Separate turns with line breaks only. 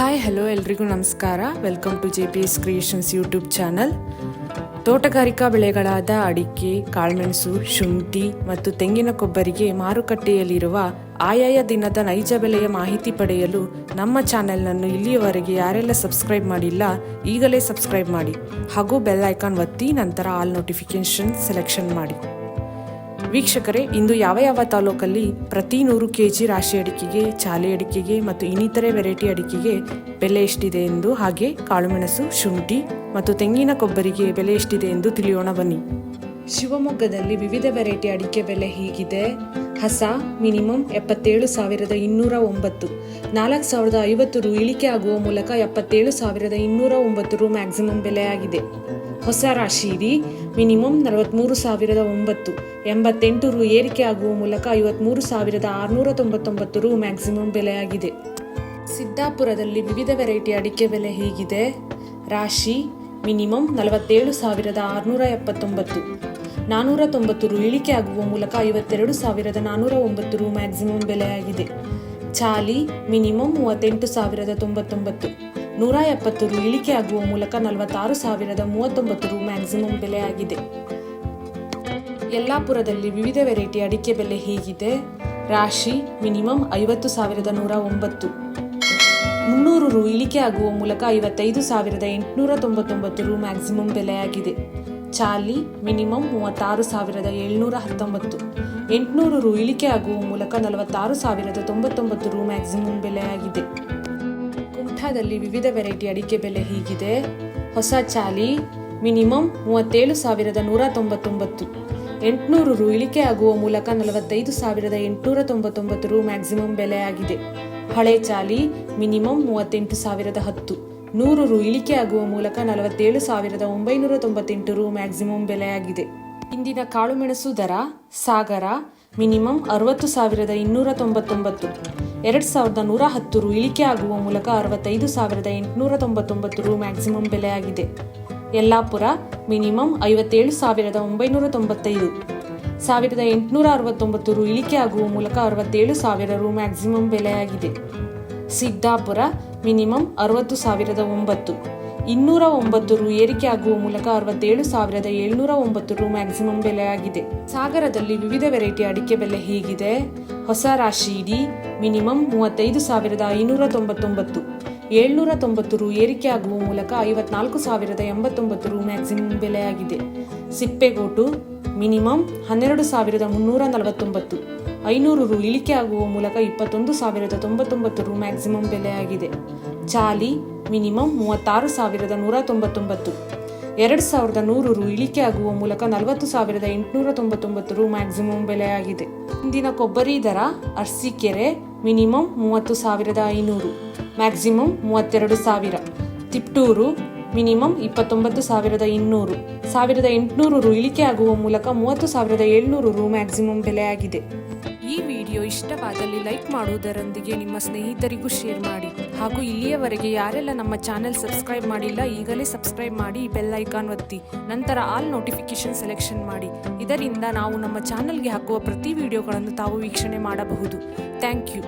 Hi hello ಎಲ್ರಿಗೂ ನಮಸ್ಕಾರ. Welcome to JPS creations YouTube channel. ತೋಟಗಾರಿಕಾ ಬೆಳೆಗಳಾದ ಅಡಿಕೆ, ಕಾಳುಮೆಣಸು, ಶುಂಠಿ ಮತ್ತು ತೆಂಗಿನ ಕೊಬ್ಬರಿಗೆ ಮಾರುಕಟ್ಟೆಯಲ್ಲಿರುವ ಆಯಾಯ ದಿನದ ನೈಜ ಬೆಲೆಯ ಮಾಹಿತಿ ಪಡೆಯಲು ನಮ್ಮ ಚಾನೆಲ್ನನ್ನು ಇಲ್ಲಿಯವರೆಗೆ ಯಾರೆಲ್ಲ ಸಬ್ಸ್ಕ್ರೈಬ್ ಮಾಡಿಲ್ಲ ಈಗಲೇ ಸಬ್ಸ್ಕ್ರೈಬ್ ಮಾಡಿ ಹಾಗೂ ಬೆಲ್ ಐಕಾನ್ ಒತ್ತಿ ನಂತರ ಆಲ್ ನೋಟಿಫಿಕೇಶನ್ ಸೆಲೆಕ್ಷನ್ ಮಾಡಿ. ವೀಕ್ಷಕರೇ, ಇಂದು ಯಾವ ತಾಲೂಕಲ್ಲಿ ಪ್ರತಿ 100 kg ರಾಶಿ ಅಡಿಕೆಗೆ, ಚಾಲೆ ಅಡಿಕೆಗೆ ಮತ್ತು ಇನ್ನಿತರೆ ವೆರೈಟಿ ಅಡಿಕೆಗೆ ಬೆಲೆ ಎಷ್ಟಿದೆ ಎಂದು, ಹಾಗೆ ಕಾಳುಮೆಣಸು, ಶುಂಠಿ ಮತ್ತು ತೆಂಗಿನ ಕೊಬ್ಬರಿಗೆ ಬೆಲೆ ಎಷ್ಟಿದೆ ಎಂದು ತಿಳಿಯೋಣ ಬನ್ನಿ. ಶಿವಮೊಗ್ಗದಲ್ಲಿ ವಿವಿಧ ವೆರೈಟಿ ಅಡಿಕೆ ಬೆಲೆ ಹೀಗಿದೆ. ಹಸ ಮಿನಿಮಮ್ 77,209, 4,050 ರು ಇಳಿಕೆ ಆಗುವ ಮೂಲಕ 77,209 ರು ಮ್ಯಾಕ್ಸಿಮಮ್ ಬೆಲೆಯಾಗಿದೆ. ಹೊಸ ರಾಶಿ ಇಡಿ ಮಿನಿಮಮ್ 43,009, 88 ರು ಏರಿಕೆ ಆಗುವ ಮೂಲಕ 53,699 ರು ಮ್ಯಾಕ್ಸಿಮಮ್ ಬೆಲೆಯಾಗಿದೆ. ಸಿದ್ದಾಪುರದಲ್ಲಿ ವಿವಿಧ ವೆರೈಟಿ ಅಡಿಕೆ ಬೆಲೆ ಹೀಗಿದೆ. ರಾಶಿ ಮಿನಿಮಮ್ 47,679, 490 ರು ಇಳಿಕೆ ಆಗುವ ಮೂಲಕ 52,409 ರು ಮ್ಯಾಕ್ಸಿಮಮ್ ಬೆಲೆಯಾಗಿದೆ. ಚಾಲಿ ಮಿನಿಮಮ್ 38,099, 170 ರು ಇಳಿಕೆ ಆಗುವ ಮೂಲಕ 46,039 ರು ಮ್ಯಾಕ್ಸಿಮಮ್ ಬೆಲೆಯಾಗಿದೆ. ಯಲ್ಲಾಪುರದಲ್ಲಿ ವಿವಿಧ ವೆರೈಟಿ ಅಡಿಕೆ ಬೆಲೆ ಹೀಗಿದೆ. ರಾಶಿ ಮಿನಿಮಮ್ 50,109, 300 ರು ಇಳಿಕೆ ಆಗುವ ಮೂಲಕ 55,899 ರು ಮ್ಯಾಕ್ಸಿಮಮ್ ಬೆಲೆಯಾಗಿದೆ. ಚಾಲಿ ಮಿನಿಮಮ್ 36,719, 800 ರು ಇಳಿಕೆ ಆಗುವ ಮೂಲಕ 46,099 ರು ಮ್ಯಾಕ್ಸಿಮಮ್ ಬೆಲೆಯಾಗಿದೆ. ಕುಮಟಾದಲ್ಲಿ ವಿವಿಧ ವೆರೈಟಿ ಅಡಿಕೆ ಬೆಲೆ ಹೀಗಿದೆ. ಹೊಸ ಚಾಲಿ ಮಿನಿಮಮ್ 37,199, 800 ರು ಇಳಿಕೆ ಆಗುವ ಮೂಲಕ 45,899 ರು ಮ್ಯಾಕ್ಸಿಮಮ್ ಬೆಲೆಯಾಗಿದೆ. ಹಳೆ ಚಾಲಿ ಮಿನಿಮಮ್ 38,010, 100 ರು ಇಳಿಕೆ ಆಗುವ ಮೂಲಕ 47,998 ರು ಮ್ಯಾಕ್ಸಿಮಮ್ ಬೆಲೆಯಾಗಿದೆ. ಇಂದಿನ ಕಾಳುಮೆಣಸು ದರ: ಸಾಗರ ಮಿನಿಮಮ್ 60,299, 2,110 ರು ಇಳಿಕೆ ಆಗುವ ಮೂಲಕ 65,899 ರು ಮ್ಯಾಕ್ಸಿಮಮ್ ಬೆಲೆಯಾಗಿದೆ. ಯಲ್ಲಾಪುರ ಮಿನಿಮಮ್ 57,995, 1,869 ರು ಇಳಿಕೆ ಆಗುವ ಮೂಲಕ 67,000 ರು ಮ್ಯಾಕ್ಸಿಮಮ್ ಬೆಲೆಯಾಗಿದೆ. ಸಿದ್ದಾಪುರ ಮಿನಿಮಮ್ 60,009, 209 ರು ಏರಿಕೆ ಆಗುವ ಮೂಲಕ 67,709 ರು ಮ್ಯಾಕ್ಸಿಮಮ್ ಬೆಲೆಯಾಗಿದೆ. ಸಾಗರದಲ್ಲಿ ವಿವಿಧ ವೆರೈಟಿ ಅಡಿಕೆ ಬೆಲೆ ಹೀಗಿದೆ. ಹೊಸ ರಾಶಿ ಇಡಿ ಮಿನಿಮಮ್ 35,599, 790 ರು ಏರಿಕೆ ಆಗುವ ಮೂಲಕ 54,089 ರು ಮ್ಯಾಕ್ಸಿಮಮ್ ಬೆಲೆಯಾಗಿದೆ. ಸಿಪ್ಪೆಗೋಟು ಮಿನಿಮಮ್ 12,349, 500 ರು ಇಳಿಕೆ ಆಗುವ ಮೂಲಕ 21,099 ರು ಮ್ಯಾಕ್ಸಿಮಮ್ ಬೆಲೆಯಾಗಿದೆ. ಚಾಲಿ ಮಿನಿಮಮ್ 36,199, 2,100 ರು ಇಳಿಕೆ ಆಗುವ ಮೂಲಕ 40,899 ರು ಮ್ಯಾಕ್ಸಿಮಮ್ ಬೆಲೆಯಾಗಿದೆ. ಇಂದಿನ ಕೊಬ್ಬರಿ ದರ: Arsikere minimum 30,500, maximum 32,000, Tiptur minimum 29,200, 1,800 ರು ಇಳಿಕೆ ಆಗುವ ಮೂಲಕ 30,700 ರು ಮ್ಯಾಕ್ಸಿಮಮ್ ಬೆಲೆಯಾಗಿದೆ. ಈ ವಿಡಿಯೋ ಇಷ್ಟವಾದಲ್ಲಿ ಲೈಕ್ ಮಾಡುವುದರೊಂದಿಗೆ ನಿಮ್ಮ ಸ್ನೇಹಿತರಿಗೂ ಶೇರ್ ಮಾಡಿ ಹಾಗೂ ಇಲ್ಲಿಯವರೆಗೆ ಯಾರೆಲ್ಲ ನಮ್ಮ ಚಾನೆಲ್ ಸಬ್ಸ್ಕ್ರೈಬ್ ಮಾಡಿಲ್ಲ ಈಗಲೇ ಸಬ್ಸ್ಕ್ರೈಬ್ ಮಾಡಿ, ಬೆಲ್ ಐಕಾನ್ ಒತ್ತಿ ನಂತರ ಆಲ್ ನೋಟಿಫಿಕೇಶನ್ ಸೆಲೆಕ್ಷನ್ ಮಾಡಿ. ಇದರಿಂದ ನಾವು ನಮ್ಮ ಚಾನೆಲ್ಗೆ ಹಾಕುವ ಪ್ರತಿ ವಿಡಿಯೋಗಳನ್ನು ತಾವು ವೀಕ್ಷಣೆ ಮಾಡಬಹುದು. Thank you.